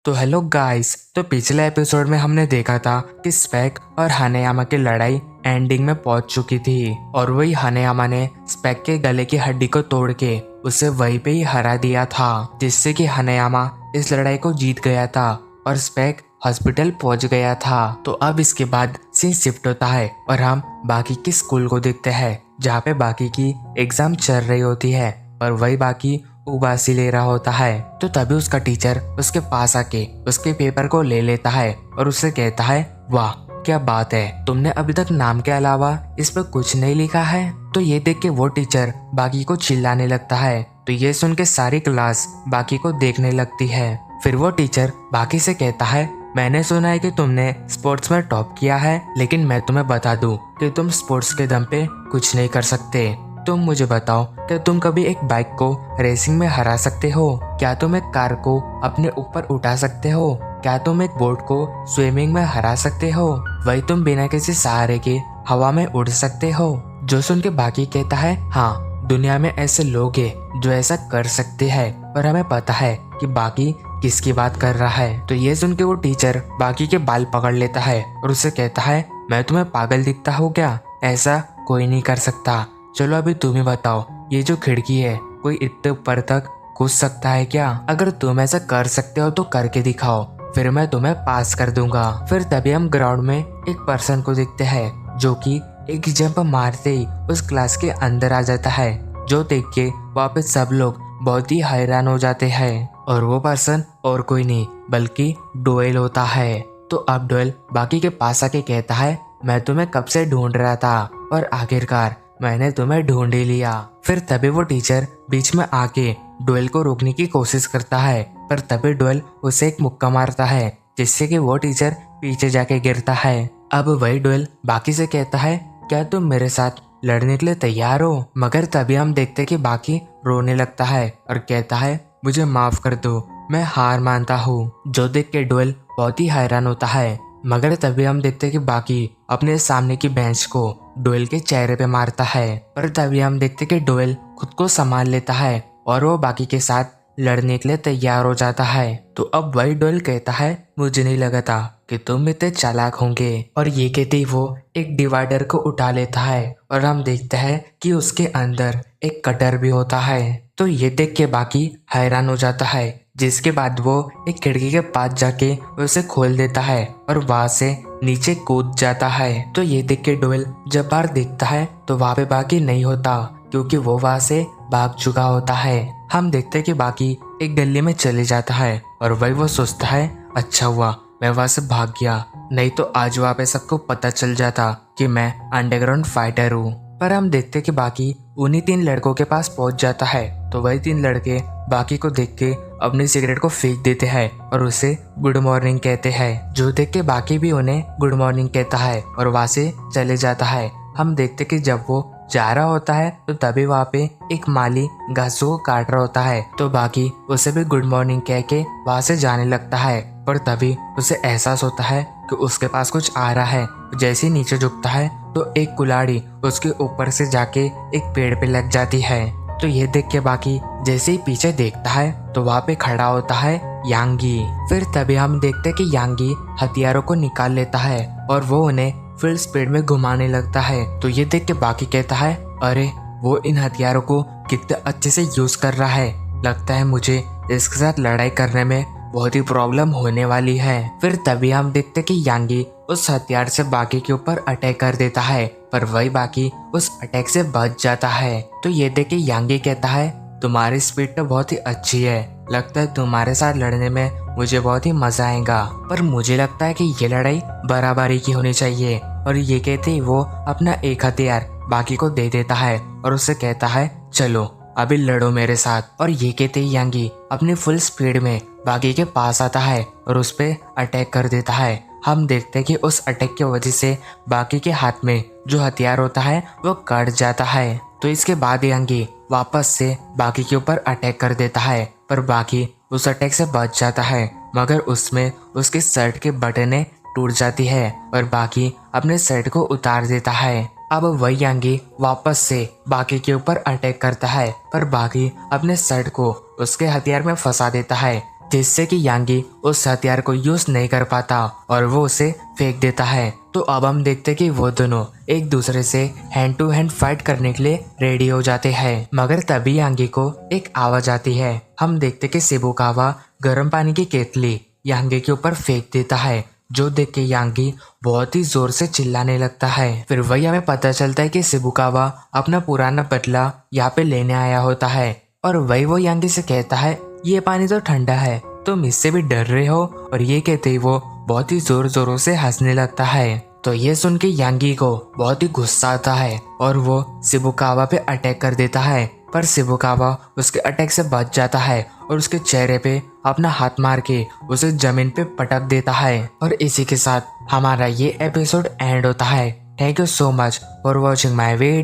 तो hello guys. तो पिछले एपिसोड में हमने देखा था कि स्पेक और हानेयामा की लड़ाई एंडिंग में पहुंच चुकी थी और वही हानेयामा ने स्पेक के गले की हड्डी को तोड़ के उसे वहीं पे ही हरा दिया था, जिससे कि हानेयामा इस लड़ाई को जीत गया था और स्पेक हॉस्पिटल पहुंच गया था। तो अब इसके बाद सीन शिफ्ट होता है और हम बाकी की स्कूल को देखते हैं, जहाँ पे बाकी की एग्जाम चल रही होती है और वही बाकी उबासी ले रहा होता है। तो तभी उसका टीचर उसके पास आके उसके पेपर को ले लेता है और उससे कहता है, वाह क्या बात है, तुमने अभी तक नाम के अलावा इस पर कुछ नहीं लिखा है। तो ये देख के वो टीचर बाकी को चिल्लाने लगता है। तो ये सुन के सारी क्लास बाकी को देखने लगती है। फिर वो टीचर बाकी से कहता है, मैंने सुना है कि तुमने स्पोर्ट्स में टॉप किया है, लेकिन मैं तुम्हें बता दूं कि तुम स्पोर्ट्स के दम पे कुछ नहीं कर सकते। तुम मुझे बताओ कि तुम कभी एक बाइक को रेसिंग में हरा सकते हो? क्या तुम एक कार को अपने ऊपर उठा सकते हो? क्या तुम एक बोट को स्विमिंग में हरा सकते हो? वही तुम बिना किसी सहारे के हवा में उड़ सकते हो? जो सुन के बाकी कहता है, हाँ दुनिया में ऐसे लोग हैं जो ऐसा कर सकते हैं, पर हमें पता है कि बाकी किसकी बात कर रहा है। तो ये सुन के वो टीचर बाकी के बाल पकड़ लेता है और उसे कहता है, मैं तुम्हें पागल दिखता हूँ क्या? ऐसा कोई नहीं कर सकता। चलो अभी तुम ही बताओ, ये जो खिड़की है कोई इतने ऊपर तक कूद सकता है क्या? अगर तुम ऐसा कर सकते हो तो करके दिखाओ, फिर मैं तुम्हें पास कर दूंगा। फिर तभी हम ग्राउंड में एक पर्सन को देखते हैं जो कि एक जंप मारते ही उस क्लास के अंदर आ जाता है, जो देख के वहाँ पे सब लोग बहुत ही हैरान हो जाते हैं। और वो पर्सन और कोई नहीं बल्कि डोएल होता है। तो अब डोएल बाकी के पास आके कहता है, मैं तुम्हें कब से ढूंढ रहा था और आखिरकार मैंने तुम्हें ढूंढ ही लिया। फिर तभी वो टीचर बीच में आके डोएल को रोकने की कोशिश करता है, पर तभी डोएल उसे एक मुक्का मारता है, जिससे कि वो टीचर पीछे जाके गिरता है। अब वही डोएल बाकी से कहता है, क्या तुम मेरे साथ लड़ने के लिए तैयार हो? मगर तभी हम देखते कि बाकी रोने लगता है और कहता है, मुझे माफ कर दो, मैं हार मानता हूँ। जो देख के डोएल बहुत ही हैरान होता है। मगर तभी हम देखते कि बाकी अपने सामने की बेंच को डोएल के चेहरे पे मारता है, पर तभी हम देखते कि डोएल खुद को संभाल लेता है और वो बाकी के साथ लड़ने के लिए तैयार हो जाता है। तो अब वही डोएल कहता है, मुझे नहीं लगा था कि तुम इतने चालाक होंगे। और ये कहते ही वो एक डिवाइडर को उठा लेता है और हम देखते हैं कि उसके अंदर एक कटर भी होता है। तो ये देख के बाकी हैरान हो जाता है, जिसके बाद वो एक खिड़की के पास जाके उसे खोल देता है और वहां से नीचे कूद जाता है। तो ये देख के डोएल जब बाहर देखता है तो वहां पे बाकी नहीं होता, क्योंकि वो वहां से भाग चुका होता है। हम देखते हैं कि बाकी एक गली में चले जाता है और वही वो सोचता है, अच्छा हुआ मैं वहां से भाग गया, नहीं तो आज वहां पे सबको पता चल जाता कि मैं अंडरग्राउंड फाइटर हूँ। पर हम देखते कि बाकी उन्हीं 3 लड़कों के पास पहुंच जाता है। तो वही 3 लड़के बाकी को देख के अपनी सिगरेट को फेंक देते हैं और उसे गुड मॉर्निंग कहते हैं, जो देख के बाकी भी उन्हें गुड मॉर्निंग कहता है और वहां से चले जाता है। हम देखते कि जब वो जा रहा होता है तो तभी वहाँ पे एक माली घासों को काट रहा होता है। तो बाकी उसे भी गुड मॉर्निंग कह के वहाँ से जाने लगता है, पर तभी उसे एहसास होता है कि उसके पास कुछ आ रहा है। जैसे ही नीचे झुकता है तो एक कुल्हाड़ी उसके ऊपर से जाके एक पेड़ पे लग जाती है। तो ये देख के बाकी जैसे ही पीछे देखता है तो वहाँ पे खड़ा होता है यांगी। फिर तभी हम देखते कि यांगी हथियारों को निकाल लेता है और वो उन्हें फुल स्पीड में घुमाने लगता है। तो ये देख के बाकी कहता है, अरे वो इन हथियारों को कितने अच्छे से यूज कर रहा है, लगता है मुझे इसके साथ लड़ाई करने में बहुत ही प्रॉब्लम होने वाली है। फिर तभी हम देखते कि यांगी उस हथियार से बाकी के ऊपर अटैक कर देता है, पर वही बाकी उस अटैक से बच जाता है। तो ये देख के यांगी कहता है, तुम्हारी स्पीड तो बहुत ही अच्छी है, लगता है तुम्हारे साथ लड़ने में मुझे बहुत ही मजा आएगा, पर मुझे लगता है कि ये लड़ाई बराबरी की होनी चाहिए। और ये कहते ही वो अपना एक हथियार बाकी को दे देता है और उससे कहता है, चलो अभी लड़ो मेरे साथ। और ये कहते ही यांगी अपनी फुल स्पीड में बाकी के पास आता है और उस पे अटैक कर देता है। हम देखते हैं कि उस अटैक की वजह से बाकी के हाथ में जो हथियार होता है वो कट जाता है। तो इसके बाद यांगी वापस से बाकी के ऊपर अटैक कर देता है, पर बाकी उस अटैक से बच जाता है, मगर उसमें उसके शर्ट के बटनें टूट जाती है और बाकी अपने शर्ट को उतार देता है। अब वही यांगी वापस से बाकी के ऊपर अटैक करता है, पर बाकी अपने शर्ट को उसके हथियार में फंसा देता है, जिससे कि यांगी उस हथियार को यूज नहीं कर पाता और वो उसे फेंक देता है। तो अब हम देखते कि वो दोनों एक दूसरे से हैंड टू हैंड फाइट करने के लिए रेडी हो जाते हैं। मगर तभी यांगी को एक आवाज आती है। हम देखते कि शिबुकावा गर्म पानी की केतली यांगी के ऊपर फेंक देता है, जो देख के यांगी बहुत ही जोर से चिल्लाने लगता है। फिर वही हमें पता चलता है कि शिबुकावा अपना पुराना बदला यहाँ पे लेने आया होता है और वही वो यांगी से कहता है, ये पानी तो ठंडा है, तुम इससे भी डर रहे हो। और ये कहते ही वो बहुत ही जोर जोरों से हंसने लगता है। तो ये सुन के यांगी को बहुत ही गुस्सा आता है और वो शिबुकावा पे अटैक कर देता है। पर शिबुकावा उसके अटैक से बच जाता है और उसके चेहरे पे अपना हाथ मार के उसे जमीन पे पटक देता है। और इसी के साथ हमारा ये एपिसोड एंड होता है। Thank you so much for watching my video.